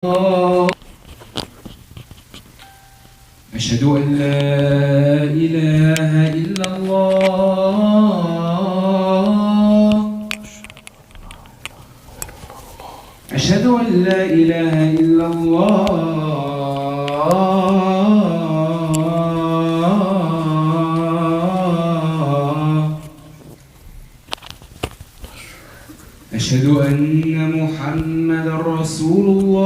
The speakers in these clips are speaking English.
أشهد أن لا إله إلا الله. أشهد أن لا إله إلا الله. أشهد أن محمدا رسول الله.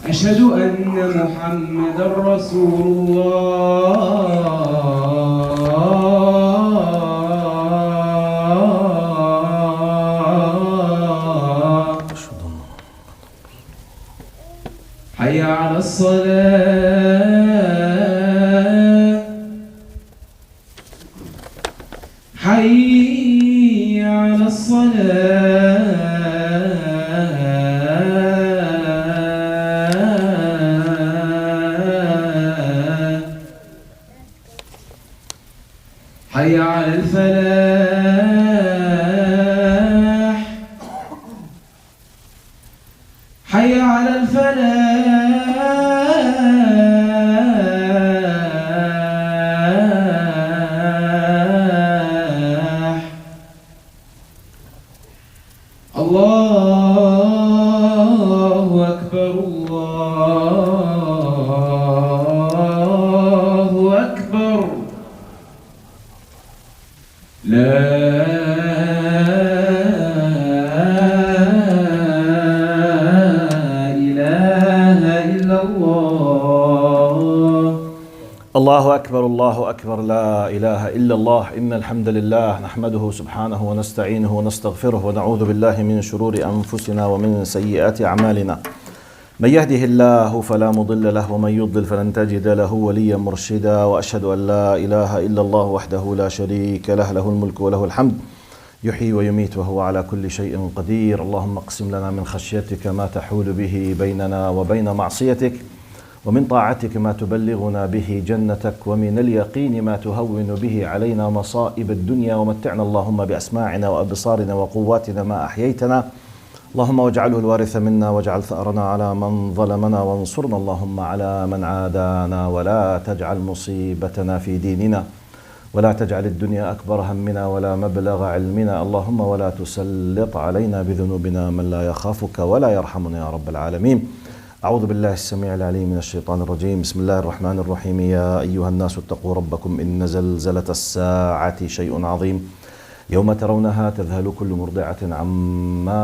أشهد أن محمدا رسول الله. حي على الصلاة. حي على الصلاة. حي على الفلاح. حي على الفلاح. الله أكبر الله أكبر. لا إله إلا الله. الله أكبر الله أكبر لا إله إلا الله. إن الحمد لله نحمده سبحانه ونستعينه ونستغفره ونعوذ بالله من شرور أنفسنا ومن سيئات أعمالنا. من يهده الله فلا مضل له ومن يضلل فلن تجد له وليا مرشدا. وأشهد أن لا إله إلا الله وحده لا شريك له، له الملك وله الحمد، يحيي ويميت وهو على كل شيء قدير. اللهم اقسم لنا من خشيتك ما تحول به بيننا وبين معصيتك، ومن طاعتك ما تبلغنا به جنتك، ومن اليقين ما تهون به علينا مصائب الدنيا. ومتعنا اللهم بأسماعنا وأبصارنا وقواتنا ما أحييتنا، اللهم واجعله الوارث منا واجعل ثأرنا على من ظلمنا، وانصرنا اللهم على من عادانا، ولا تجعل مصيبتنا في ديننا، ولا تجعل الدنيا أكبر همنا ولا مبلغ علمنا. اللهم ولا تسلط علينا بذنوبنا من لا يخافك ولا يرحمنا يا رب العالمين. أعوذ بالله السميع العليم من الشيطان الرجيم. بسم الله الرحمن الرحيم. يا أيها الناس اتقوا ربكم إن زلزلة الساعة شيء عظيم، يوم ترونها تذهل كل مرضعة عما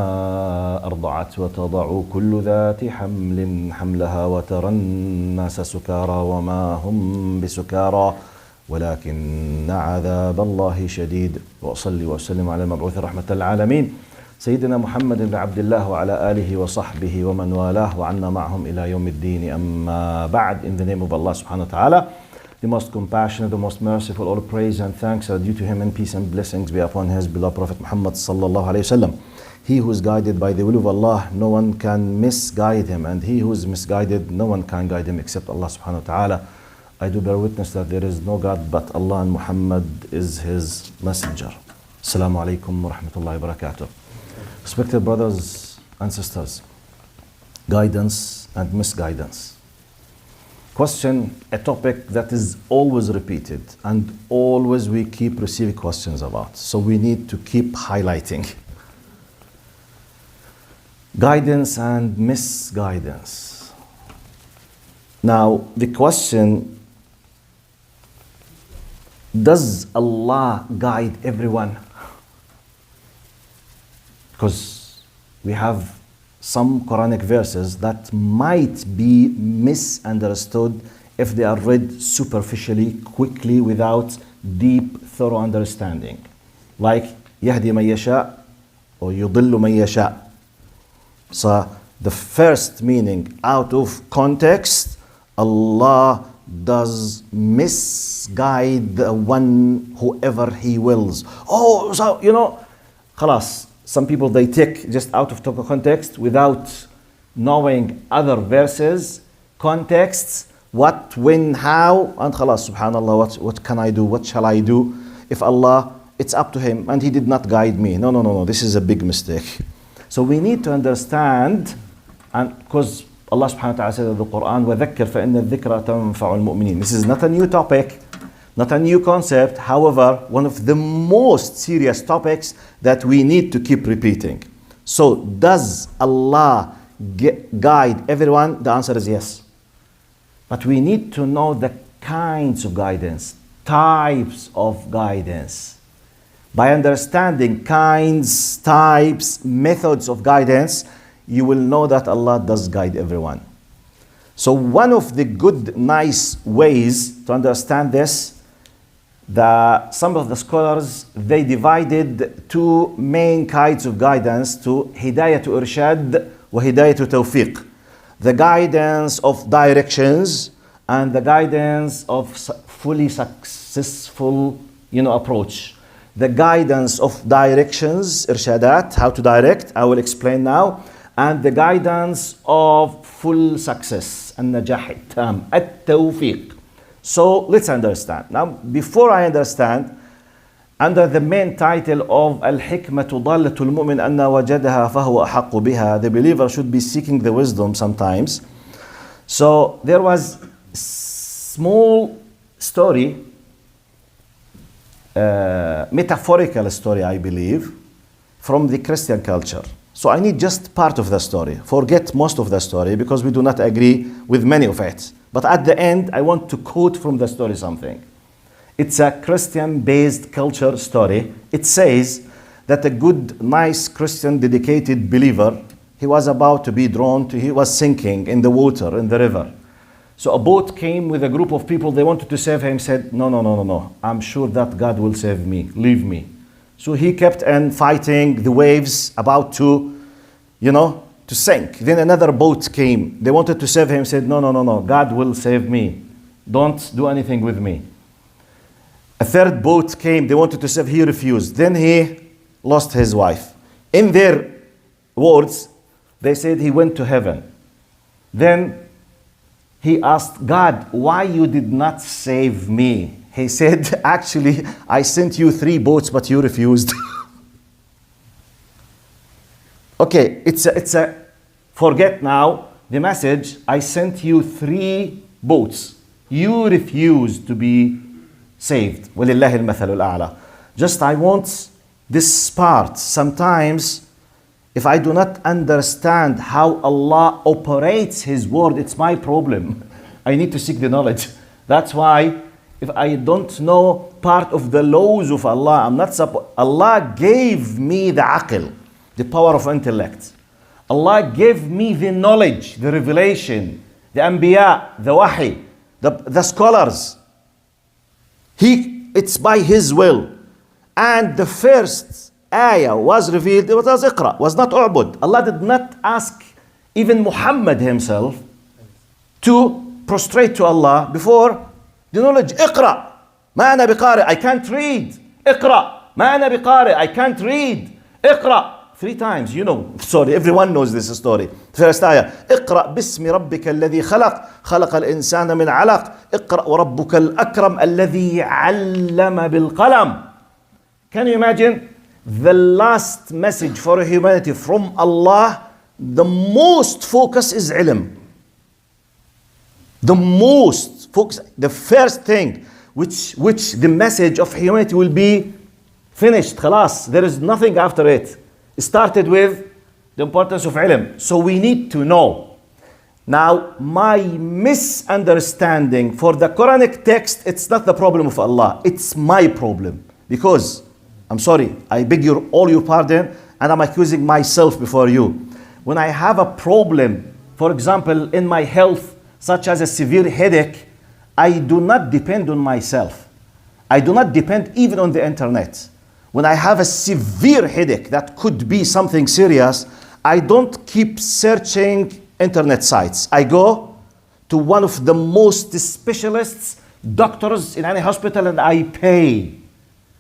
أرضعت وتضع كل ذات حمل حملها وترى الناس سكارى وما هم بسكارى ولكن عذاب الله شديد. وأصلي وأسلم على المبعوث رحمة العالمين سيدنا محمد بن عبد الله وعلى آله وصحبه ومن والاه وعنا معهم إلى يوم الدين. أما بعد. In the name of Allah subhanahu wa ta'ala, the most compassionate, the most merciful, all praise and thanks are due to him, and peace and blessings be upon his beloved Prophet Muhammad sallallahu alayhi wasallam. He who is guided by the will of Allah, no one can misguide him, and he who is misguided, no one can guide him except Allah subhanahu wa ta'ala. I do bear witness that there is no God but Allah, and Muhammad is his messenger. Assalamu alaikum wa rahmatullahi wa barakatuh. Respected brothers and sisters, guidance and misguidance. Question, a topic that is always repeated and always we keep receiving questions about. So we need to keep highlighting. Guidance and misguidance. Now, the question, does Allah guide everyone? Because we have some Quranic verses that might be misunderstood if they are read superficially, quickly, without deep, thorough understanding. Like, يهدي من يشاء or يضل من يشاء. So, the first meaning, out of context, Allah does misguide the one whoever He wills. Oh, so, خلاص. Some people, they take just out of context without knowing other verses, contexts, what, when, how, and khalas, subhanallah, what can I do, what shall I do? If Allah it's up to him and he did not guide me. No, no, no, no. This is a big mistake. So we need to understand, and because Allah subhanahu wa ta'ala said in the Quran, وَذَكِّرْ فَإِنَّ الذِّكْرَ تَنْفَعُ الْمُؤْمِنِينَ. This is not a new topic, not a new concept. However, one of the most serious topics that we need to keep repeating. So does Allah guide everyone? The answer is yes. But we need to know the kinds of guidance, types of guidance. By understanding kinds, types, methods of guidance, you will know that Allah does guide everyone. So one of the good, nice ways to understand this, some of the scholars, they divided two main kinds of guidance to Hidayah to Irshad wa Hidayah to Tawfiq. The guidance of directions and the guidance of fully successful, approach. The guidance of directions, irshadat, how to direct, I will explain now. And the guidance of full success, النجاح التام, التوفيق. So let's understand. Now, before I understand, under the main title of الحكمة ضالة المؤمن أن وجدها فهو أحق بها, the believer should be seeking the wisdom sometimes. So there was small story, metaphorical story, I believe, from the Christian culture. So I need just part of the story. Forget most of the story because we do not agree with many of it. But at the end, I want to quote from the story something. It's a Christian-based culture story. It says that a good, nice Christian, dedicated believer, he was about to be he was sinking in the water, in the river. So a boat came with a group of people. They wanted to save him. Said, no, no, no, no, no. I'm sure that God will save me. Leave me. So he kept on fighting the waves, about to sink. Then another boat came. They wanted to save him. Said, no, no, no, no. God will save me. Don't do anything with me. A third boat came. They wanted to save. He refused. Then he lost his wife. In their words, they said he went to heaven. Then he asked God, why you did not save me? He said, actually, I sent you 3 boats, but you refused. Okay, forget now the message. I sent you 3 boats. You refused to be saved. وَلِلَّهِ الْمَثَلُ الْأَعْلَى. Just I want this part. Sometimes, if I do not understand how Allah operates His word, it's my problem. I need to seek the knowledge. That's why if I don't know part of the laws of Allah, Allah gave me the aql, the power of intellect. Allah gave me the knowledge, the revelation, the anbiya, the wahi, the scholars. It's by His will. And the first ayah was revealed, it was Iqra, was not U'bud. Allah did not ask even Muhammad himself to prostrate to Allah before the knowledge. Iqra, ma ana biqari, I can't read. Iqra, ma ana biqari, I can't read. Iqra, 3 times, sorry, everyone knows this story. First ayah, اقرأ باسم ربك الذي خلق الإنسان من علق اقرأ وربك الأكرم الذي علم بالقلم. Can you imagine? The last message for humanity from Allah, the most focus is ilm. The most focus, the first thing which the message of humanity will be finished. Khalas, there is nothing after it. It started with the importance of ilm. So we need to know. Now, my misunderstanding for the Quranic text, it's not the problem of Allah. It's my problem. Because, I'm sorry, I beg all your pardon, and I'm accusing myself before you. When I have a problem, for example, in my health, such as a severe headache, I do not depend on myself. I do not depend even on the internet. When I have a severe headache that could be something serious, I don't keep searching internet sites. I go to one of the most specialists, doctors in any hospital, and I pay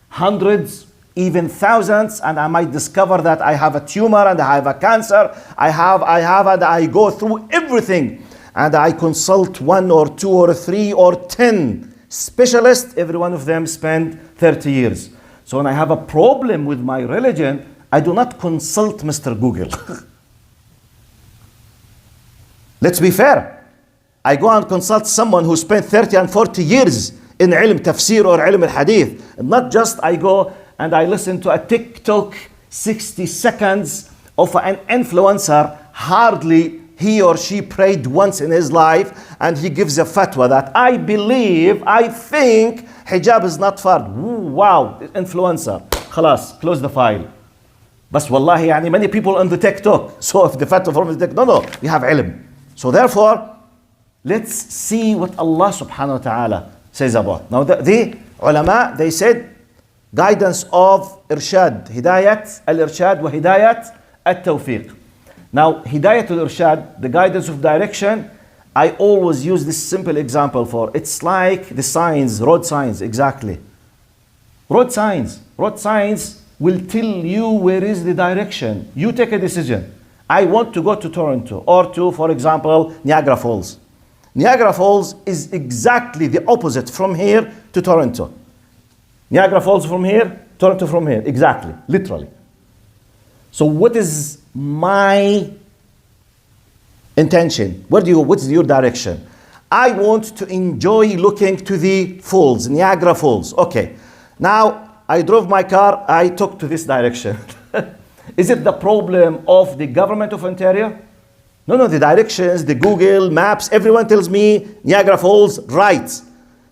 hundreds, even thousands, and I might discover that I have a tumor and I have a cancer. And I go through everything. And I consult 1 or 2 or 3 or 10 specialists. Every one of them spend 30 years. So when I have a problem with my religion, I do not consult Mr. Google. Let's be fair. I go and consult someone who spent 30 and 40 years in ilm tafsir or ilm al-hadith. Not just I go and I listen to a TikTok 60 seconds of an influencer. Hardly he or she prayed once in his life and he gives a fatwa that I think hijab is not fard. Ooh, wow, influencer. Khalas, close the file. But wallahi, yani many people on the TikTok. So if the fatwa from the TikTok, no, we have ilm. So therefore, let's see what Allah subhanahu wa ta'ala says about. Now the ulama, they said guidance of irshad, hidayat al-irshad wa hidayat al-tawfiq. Now hidayat al-irshad, the guidance of direction, I always use this simple example for. It's like the signs, road signs, exactly. Road signs will tell you where is the direction. You take a decision. I want to go to Toronto or to, for example, Niagara Falls. Niagara Falls is exactly the opposite from here to Toronto. Niagara Falls from here, Toronto from here, exactly, literally. So what is my intention? What's your direction? I want to enjoy looking to the falls, Niagara Falls. Okay, now I drove my car, I took to this direction. Is it the problem of the government of Ontario? No, the directions, the Google Maps, everyone tells me Niagara Falls, right.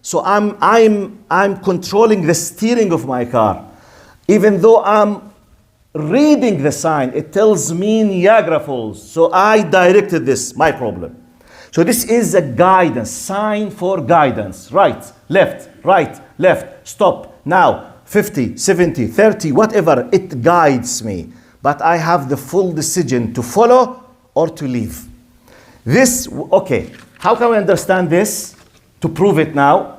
So I'm controlling the steering of my car. Even though I'm reading the sign, it tells me Niagara Falls. So I directed this, my problem. So this is a guidance, sign for guidance. Right, left, stop. Now, 50, 70, 30, whatever, it guides me. But I have the full decision to follow or to leave. This, okay, how can we understand this? To prove it now,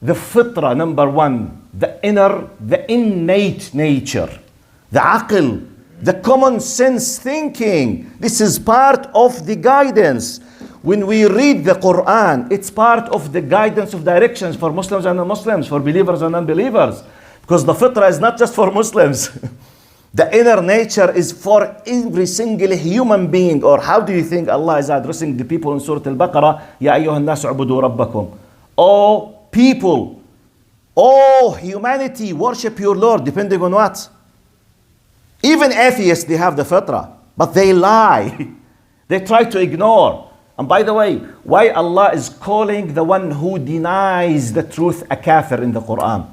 the fitra, number one, the innate nature, the aql, the common sense thinking. This is part of the guidance. When we read the Quran, it's part of the guidance of directions for Muslims and non-Muslims, for believers and unbelievers. Because the fitra is not just for Muslims. The inner nature is for every single human being. Or how do you think Allah is addressing the people in Surah Al-Baqarah? Ya ayyuhan nasu ubudu rabbakum. Oh people, oh humanity, worship your Lord, depending on what? Even atheists, they have the fitra, but they lie. They try to ignore. And by the way, why Allah is calling the one who denies the truth a kafir in the Quran?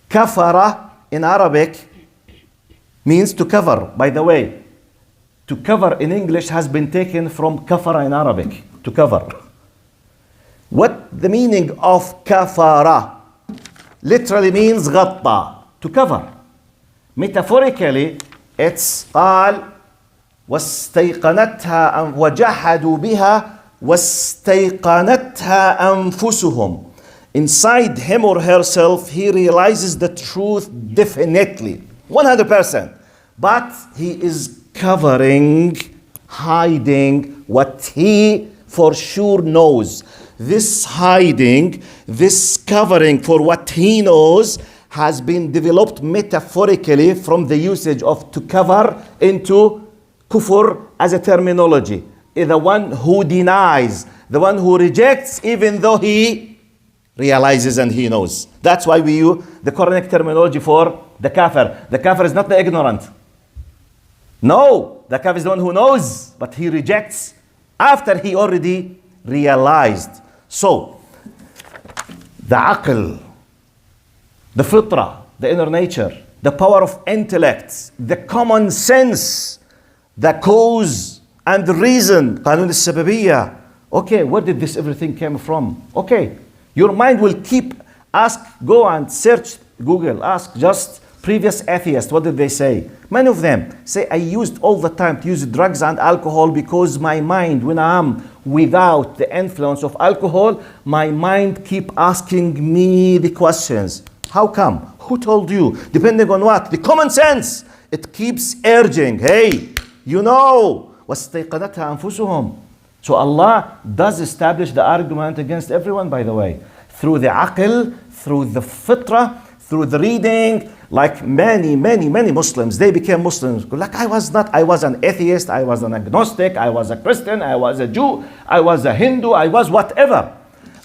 Kafara in Arabic means to cover. By the way, to cover in English has been taken from kafara in Arabic, to cover. What the meaning of kafara? Literally means ghatta, to cover. Metaphorically, it's قال واستيقنتها وجحدوا بها واستيقنتها أنفسهم. Inside him or herself, he realizes the truth definitely, 100%. But he is covering, hiding what he for sure knows. This hiding, this covering for what he knows has been developed metaphorically from the usage of to cover into kufr as a terminology. The one who denies, the one who rejects even though he realizes and he knows. That's why we use the correct terminology for the kafir. The kafir is not the ignorant. No, the kafir is the one who knows, but he rejects after he already realized. So, the aql, the fitra, the inner nature, the power of intellect, the common sense, the cause and the reason, قانون السببية. Okay, where did this everything came from? Okay, your mind will keep, go and search Google, ask just previous atheists, what did they say? Many of them say, I used all the time to use drugs and alcohol because my mind, when I am without the influence of alcohol, my mind keep asking me the questions. How come? Who told you? Depending on what? The common sense. It keeps urging, hey, you know, وَاسْتَيْقَنَتْهَا أَنفُسُهُمْ. So Allah does establish the argument against everyone, by the way, through the aql, through the fitra, through the reading, like many Muslims, they became Muslims. Like I was not, I was an atheist, I was an agnostic, I was a Christian, I was a Jew, I was a Hindu, I was whatever.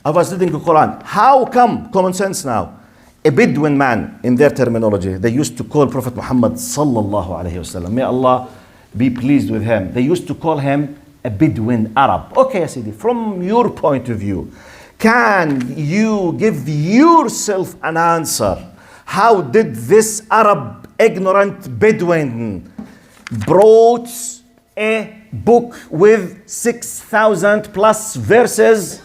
I was reading the Quran. How come, common sense now, a Bedouin man, in their terminology, they used to call Prophet Muhammad sallallahu alayhi wasallam, may Allah be pleased with him. They used to call him a Bedouin Arab. Okay, Sidi, from your point of view, can you give yourself an answer? How did this Arab ignorant Bedouin brought a book with 6,000 plus verses,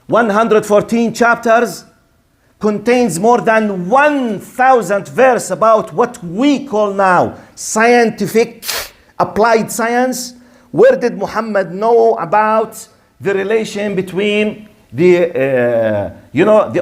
114 chapters, contains more than 1,000 verse about what we call now scientific applied science? Where did Muhammad know about the relation between the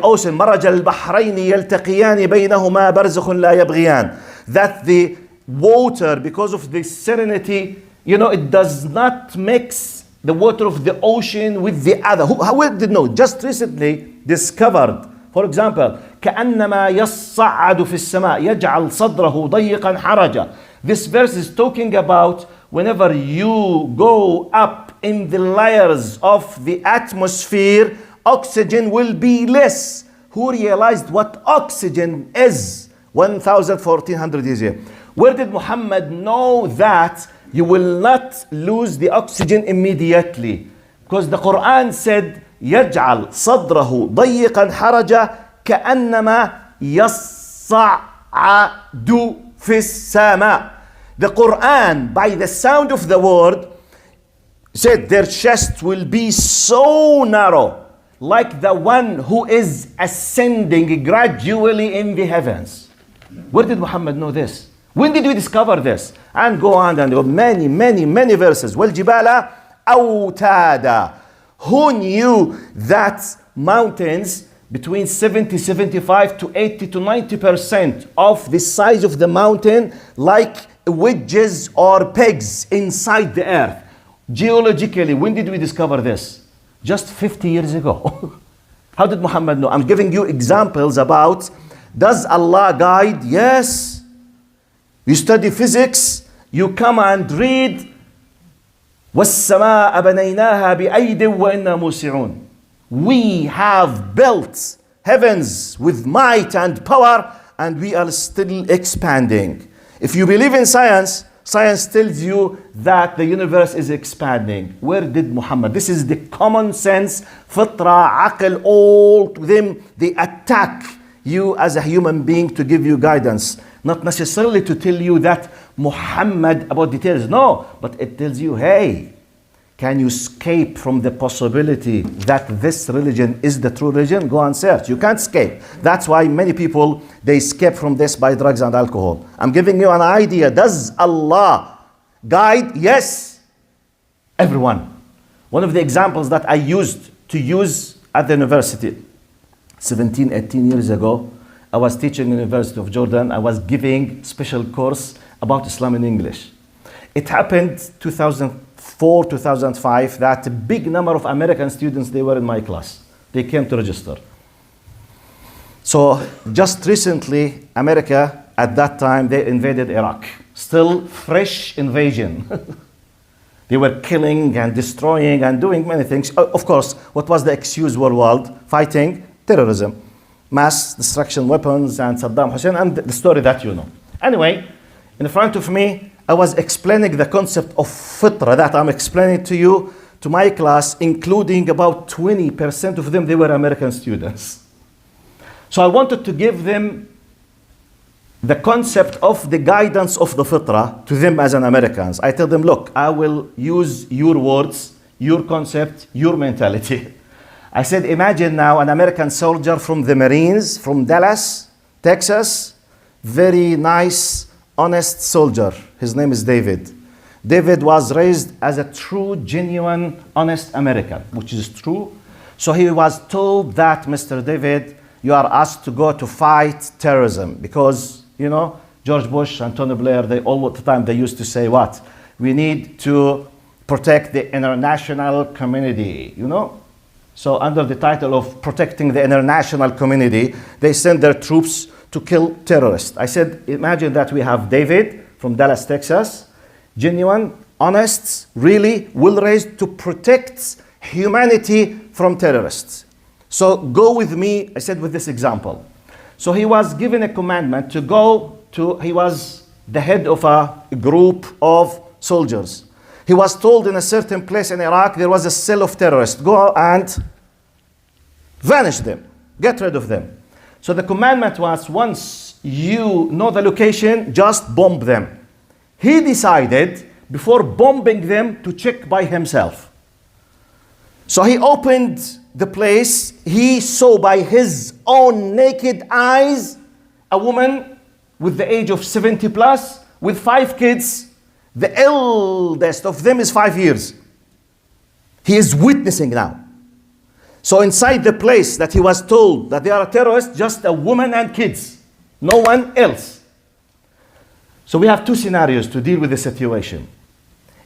ocean, مرج البحرين يلتقيان بينهما برزخ لا يبغيان, that the water, because of the salinity, it does not mix the water of the ocean with the other. Where did know? Just recently discovered, for example, كأنما يصعد في السماء يجعل صدره ضيقا حرجا. This verse is talking about whenever you go up in the layers of the atmosphere, oxygen will be less. Who realized what oxygen is 1,400 years ago? Where did Muhammad know that you will not lose the oxygen immediately? Because the Quran said, يجعل صدره ضيقا حرجا كأنما يصعد في السماء. The Quran, by the sound of the word, said their chest will be so narrow, like the one who is ascending gradually in the heavens. Where did Muhammad know this? When did we discover this? And go on and go, many verses. وَالْجِبَالَ أَوْتَادًا. Who knew that mountains between 75 to 80 to 90% of the size of the mountain, like wedges or pegs inside the earth? Geologically, when did we discover this? Just 50 years ago. How did Muhammad know? I'm giving you examples about, does Allah guide? Yes. You study physics, you come and read, وَالسَّمَاءَ بَنَيْنَاهَا بِأَيْدٍ وَإِنَّا مُوسِعُونَ. We have built heavens with might and power, and we are still expanding. If you believe in science, science tells you that the universe is expanding. Where did Muhammad? This is the common sense, fitra, aql, all to them. They attack you as a human being to give you guidance. Not necessarily to tell you that Muhammad about details. No, but it tells you, hey, can you escape from the possibility that this religion is the true religion? Go and search. You can't escape. That's why many people, they escape from this by drugs and alcohol. I'm giving you an idea. Does Allah guide? Yes. Everyone. One of the examples that I used to use at the university 17, 18 years ago, I was teaching in the University of Jordan. I was giving special course about Islam in English. It happened 2004, 2005, that a big number of American students, they were in my class. They came to register. So just recently, America, at that time, they invaded Iraq. Still fresh invasion. They were killing and destroying and doing many things. Of course, what was the excuse worldwide? Fighting terrorism, mass destruction weapons, and Saddam Hussein, and the story that you know. Anyway, in front of me, I was explaining the concept of fitra that I'm explaining to you, to my class, including about 20% of them, they were American students. So I wanted to give them the concept of the guidance of the fitra to them as an Americans. I tell them, look, I will use your words, your concept, your mentality. I said, imagine now an American soldier from the Marines, from Dallas, Texas, very nice, honest soldier. His name is David. David was raised as a true, genuine, honest American, which is true. So he was told that, Mr. David, you are asked to go to fight terrorism because, you know, George Bush and Tony Blair, they all the time, they used to say what? We need to protect the international community, you know? So under the title of protecting the international community, they send their troops to to kill terrorists. I said, imagine that we have David from Dallas, Texas, genuine, honest, really well-raised to protect humanity from terrorists. So go with me, I said, with this example. So he was given a commandment to go to, he was the head of a group of soldiers. He was told in a certain place in Iraq there was a cell of terrorists. Go and vanish them, get rid of them. So the commandment was, once you know the location, just bomb them. He decided, before bombing them, to check by himself. So he opened the place. He saw by his own naked eyes a woman with the age of 70 plus, with 5 kids. The eldest of them is 5 years. He is witnessing now. So inside the place that he was told that they are terrorists, just a woman and kids, no one else. So we have 2 scenarios to deal with the situation.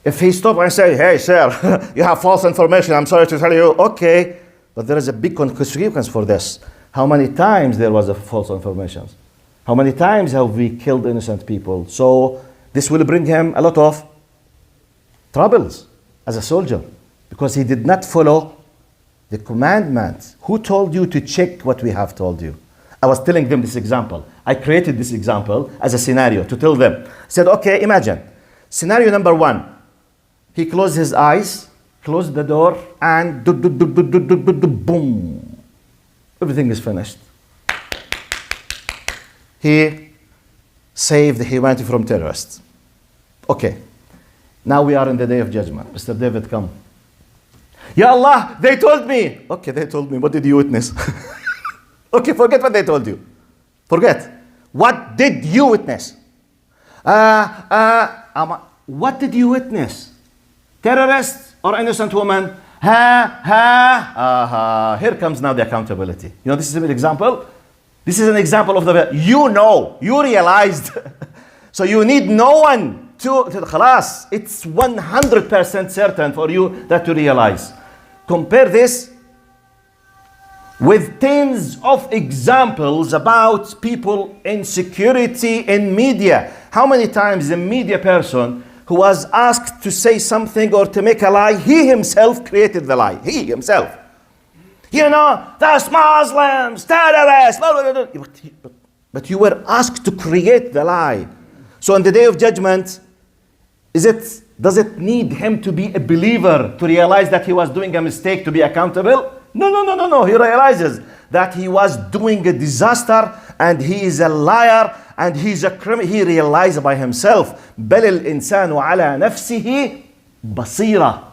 If he stopped and say, hey sir, you have false information, I'm sorry to tell you, okay, but there is a big consequence for this. How many times there was a false information? How many times have we killed innocent people? So this will bring him a lot of troubles as a soldier, because he did not follow the commandment. Who told you to check what we have told you? I was telling them this example. I created this example as a scenario to tell them. I said, okay, imagine. Scenario number 1. He closed his eyes, closed the door, and boom. Everything is finished. He saved humanity from terrorists. Okay. Now we are in the day of judgment. Mr. David, come. Ya Allah, they told me. Okay, they told me. What did you witness? Okay, forget what they told you. Forget. What did you witness? What did you witness? Terrorist or innocent woman? Here comes now the accountability. You know, this is an example. This is an example of the, you know, you realized. So you need no one to khalas. It's 100% certain for you that to realize. Compare this with tens of examples about people in security in media. How many times a media person who was asked to say something or to make a lie, he himself created the lie. He himself. You know, that's Muslims, terrorists. But you were asked to create the lie. So on the day of judgment, does it need him to be a believer to realize that he was doing a mistake to be accountable? No. He realizes that he was doing a disaster and he is a liar and he's a criminal. He realized by himself. بَلِ الْإِنسَانُ عَلَى نَفْسِهِ بَصِيرًا.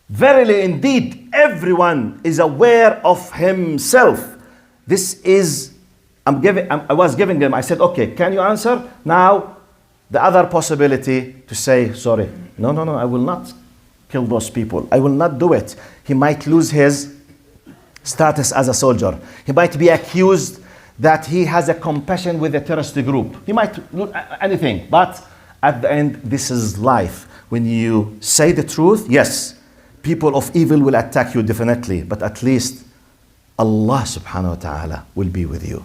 Verily indeed, everyone is aware of himself. This is, I was giving them, I said, okay, can you answer? Now, the other possibility to say, sorry, no, I will not kill those people. I will not do it. He might lose his status as a soldier. He might be accused that he has a compassion with a terrorist group. He might lose anything, but at the end, this is life. When you say the truth, yes, people of evil will attack you definitely, but at least Allah subhanahu wa ta'ala will be with you.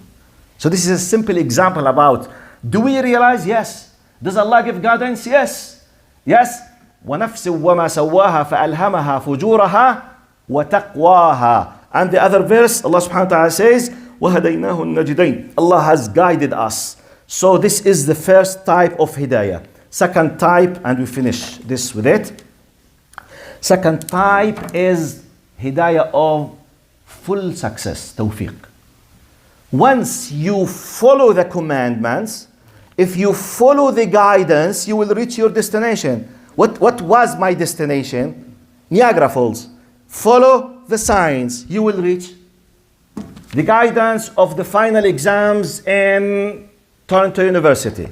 So this is a simple example about, do we realize? Yes. Does Allah give guidance? Yes. Yes. وَنَفْسٍ وَمَا سَوَّاهَا فَأَلْهَمَهَا فُجُورَهَا وَتَقْوَاهَا. And the other verse, Allah subhanahu wa ta'ala says, وَهَدَيْنَاهُ النَّجْدَيْنِ. Allah has guided us. So this is the first type of hidayah. Second type, and we finish this with it. Second type is hidayah of full success, tawfiq. Once you follow the commandments, if you follow the guidance, you will reach your destination. What was my destination? Niagara Falls. Follow the signs, you will reach the guidance of the final exams in Toronto University.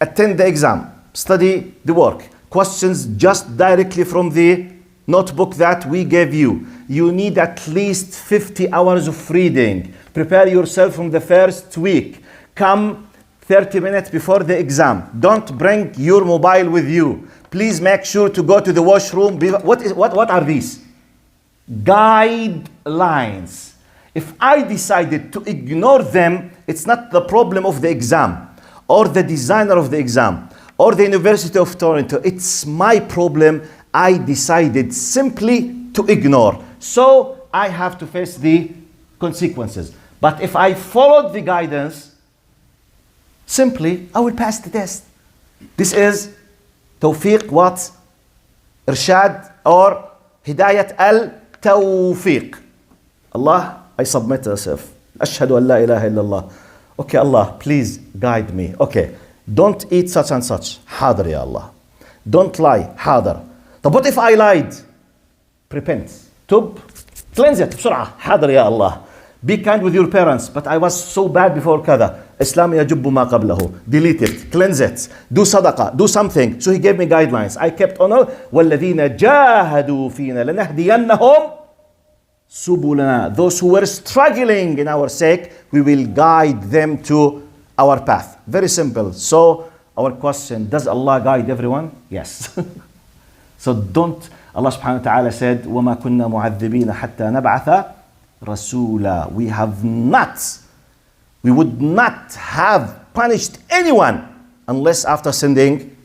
Attend the exam, study the work. Questions just directly from the notebook that we gave you. You need at least 50 hours of reading. Prepare yourself from the first week. Come 30 minutes before the exam. Don't bring your mobile with you. Please make sure to go to the washroom. What are these? Guidelines. If I decided to ignore them, it's not the problem of the exam or the designer of the exam or the University of Toronto. It's my problem. I decided simply to ignore. So I have to face the consequences. But if I followed the guidance, simply I will pass the test. This is Tawfiq what? Irshad or Hidayat al-Tawfiq. Allah, I submit myself. Ashhadu an la ilaha illallah. Okay, Allah, please guide me. Okay, don't eat such and such. Hadr ya Allah. Don't lie. Hadr. But what if I lied? Repent. Tub. Cleanse it. بسرعة. Hadr ya Allah. Be kind with your parents. But I was so bad before kada. Islam يجب ما قبله. Delete it. Cleanse it. Do sadaqah. Do something. So he gave me guidelines. I kept on. وَالَّذِينَ جَاهَدُوا فِينَا لَنَهْدِيَنَّهُمْ subulana. Those who were struggling in our sake, we will guide them to our path. Very simple. So our question, does Allah guide everyone? Yes. So don't, Allah subhanahu wa ta'ala said, وَمَا كُنَّا مُعَذِّبِينَ حَتَّى نَبْعَثَ رَسُولًا. We would not have punished anyone unless after sending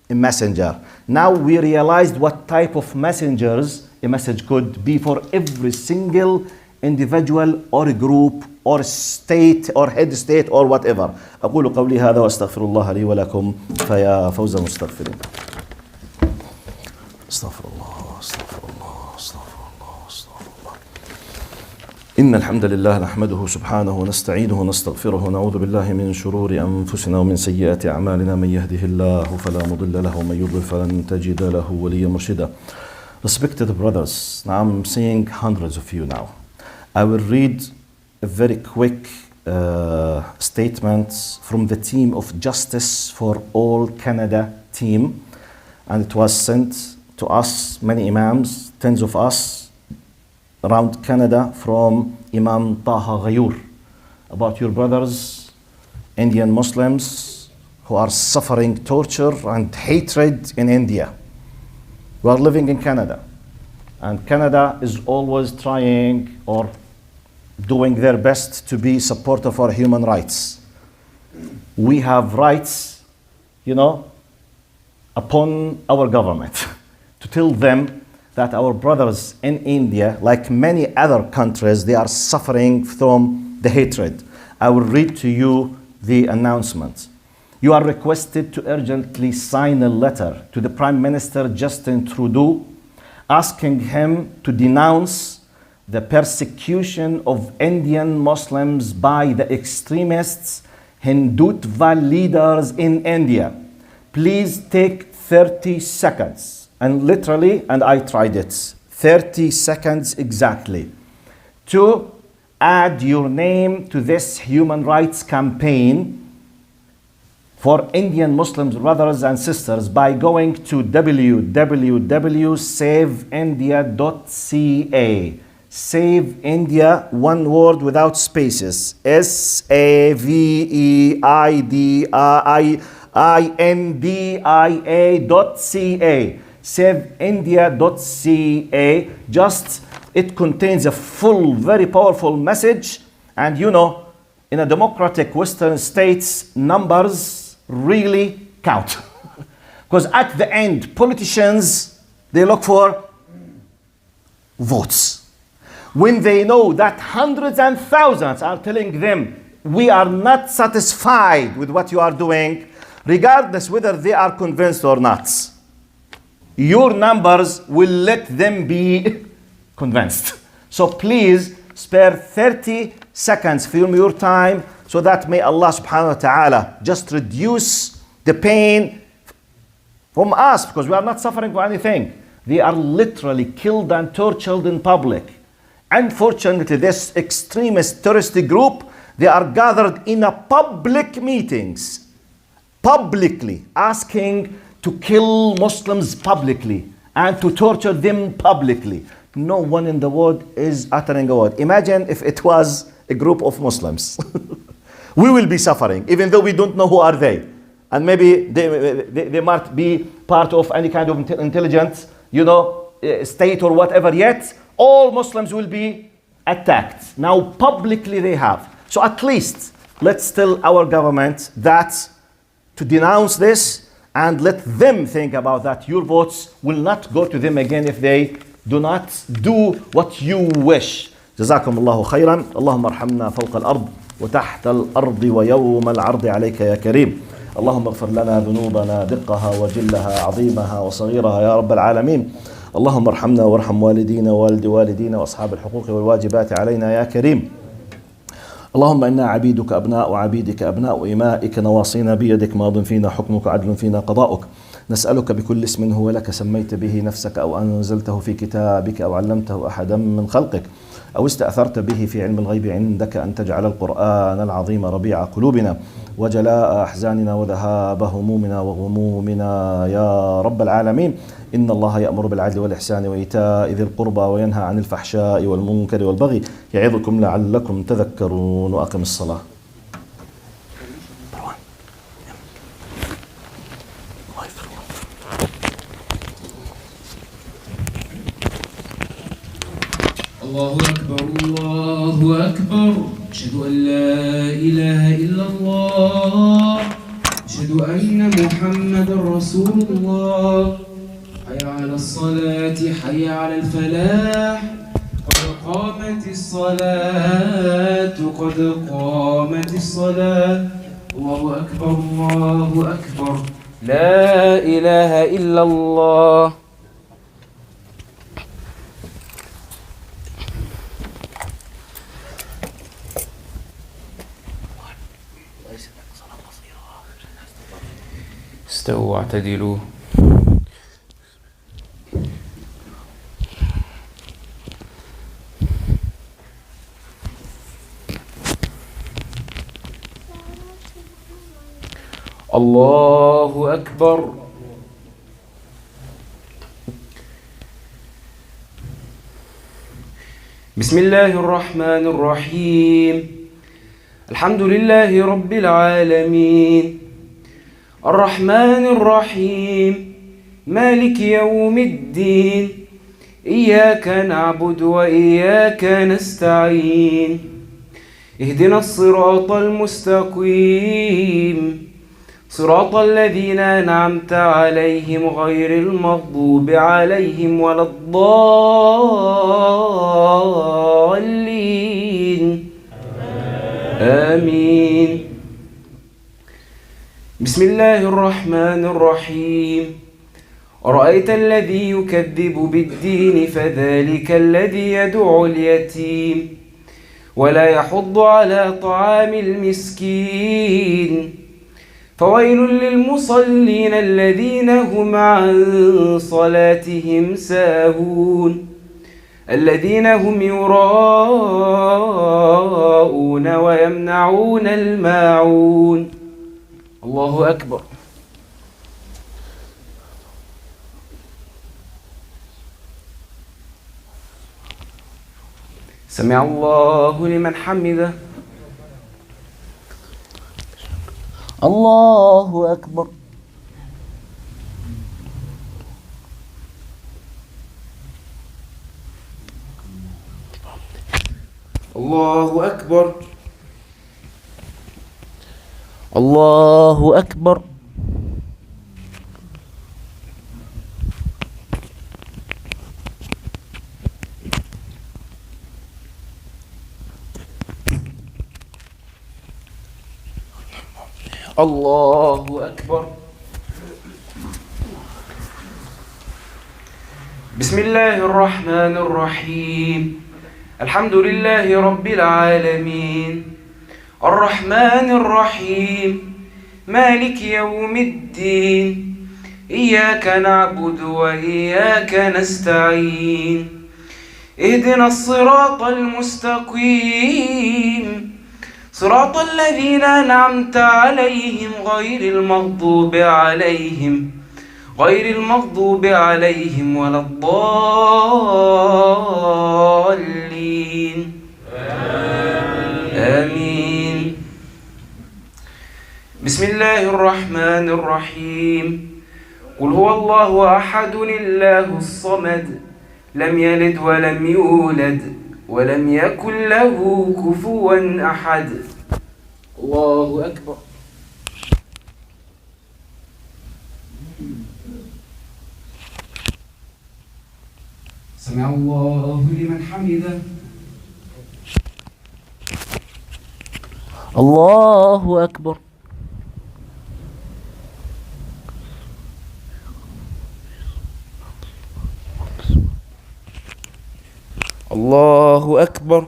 a messenger. Now we realized what type of messengers a message could be for every single individual or group or state or head state or whatever. أقول قولي هذا وأستغفر الله لي ولكم فيا فوز المستغفرين. استغفر الله استغفر الله استغفر الله استغفر الله. إن الحمد لله نحمده سبحانه ونستعينه ونستغفره ونعوذ بالله من شرور أنفسنا ومن سيئات أعمالنا. من يهده الله فلا مضل له ومن يضلل فلن تجد له وليا مرشدا. Respected brothers, now I'm seeing hundreds of you now. I will read a very quick statement from the team of Justice for All Canada team, and it was sent to us, many imams, tens of us around Canada, from Imam Taha Ghayur, about your brothers, Indian Muslims, who are suffering torture and hatred in India. We are living in Canada, and Canada is always trying or doing their best to be supportive for human rights. We have rights, upon our government to tell them that our brothers in India, like many other countries, they are suffering from the hatred. I will read to you the announcement. You are requested to urgently sign a letter to the Prime Minister Justin Trudeau, asking him to denounce the persecution of Indian Muslims by the extremists Hindutva leaders in India. Please take 30 seconds, and literally, and I tried it, 30 seconds exactly, to add your name to this human rights campaign for Indian Muslims brothers and sisters by going to www.saveindia.ca. Save India, one word without spaces. SAVEINDIA.ca. Saveindia.ca. Just, it contains a full, very powerful message. And in a democratic Western states, numbers really count. Because at the end, politicians, they look for votes. When they know that hundreds and thousands are telling them, we are not satisfied with what you are doing, regardless whether they are convinced or not, your numbers will let them be convinced. So please spare 30 seconds from your time, so that may Allah subhanahu wa ta'ala just reduce the pain from us, because we are not suffering for anything. They are literally killed and tortured in public. Unfortunately, this extremist terrorist group, they are gathered in a public meetings, publicly asking to kill Muslims publicly and to torture them publicly. No one in the world is uttering a word. Imagine if it was a group of Muslims. We will be suffering, even though we don't know who are they. And maybe they might be part of any kind of intelligence, state or whatever, yet all Muslims will be attacked. Now publicly they have. So at least let's tell our government that to denounce this and let them think about that. Your votes will not go to them again if they do not do what you wish. جزاكم الله خيرا. اللهم ارحمنا فوق الأرض وتحت الأرض ويوم العرض عليك يا كريم. اللهم اغفر لنا ذنوبنا دقها وجلها عظيمها وصغيرها يا رب العالمين. اللهم ارحمنا وارحم والدينا ووالد والدينا وأصحاب الحقوق والواجبات علينا يا كريم. اللهم إنا عبيدك أبناء وعبيدك أبناء إمائك نواصينا بيدك ماض فينا حكمك عدل فينا قضاؤك. نسألك بكل اسم هو لك سميت به نفسك أو أنزلته في كتابك أو علمته أحدا من خلقك أو استأثرت به في علم الغيب عندك أن تجعل القرآن العظيم ربيع قلوبنا وجلاء أحزاننا وذهاب همومنا وغمومنا يا رب العالمين. إن الله يأمر بالعدل والإحسان وإيتاء ذي القربى وينهى عن الفحشاء والمنكر والبغي يعظكم لعلكم تذكرون. وأقم الصلاة. الله أكبر الله أكبر. أشهد أن لا إله إلا الله. أشهد أن محمد رسول الله. حي على الصلاة حي على الفلاح. قد قامت الصلاة قد قامت الصلاة. الله أكبر الله أكبر. لا إله إلا الله. استووا واعتدلوا. الله أكبر. بسم الله الرحمن الرحيم. الحمد لله رب العالمين الرحمن الرحيم مالك يوم الدين إياك نعبد وإياك نستعين اهدنا الصراط المستقيم صراط الذين أنعمت عليهم غير المغضوب عليهم ولا الضالين آمين. بسم الله الرحمن الرحيم. أرأيت الذي يكذب بالدين فذلك الذي يدعو اليتيم ولا يحض على طعام المسكين فويل للمصلين الذين هم عن صلاتهم ساهون الذين هم يراءون ويمنعون الماعون. الله أكبر. سمع الله لمن حمده. الله أكبر. الله أكبر. الله أكبر. الله أكبر. بسم الله الرحمن الرحيم. الحمد لله رب العالمين الرحمن الرحيم مالك يوم الدين إياك نعبد وإياك نستعين اهدنا الصراط المستقيم صراط الذين أنعمت عليهم غير المغضوب عليهم ولا الضالين آمين. بسم الله الرحمن الرحيم. قل هو الله أحد الله الصمد لم يلد ولم يولد ولم يكن له كفوا أحد. الله أكبر. سمع الله لمن حمده. الله أكبر. الله أكبر.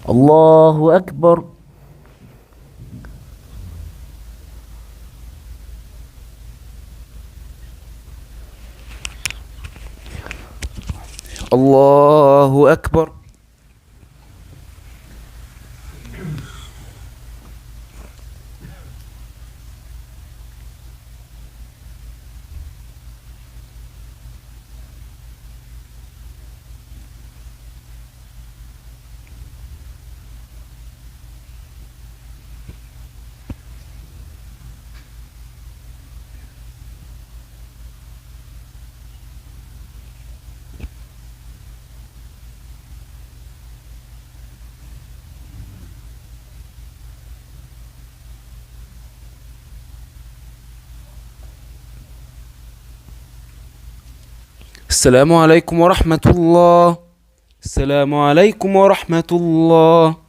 الله أكبر. الله أكبر. السلام عليكم ورحمة الله. السلام عليكم ورحمة الله.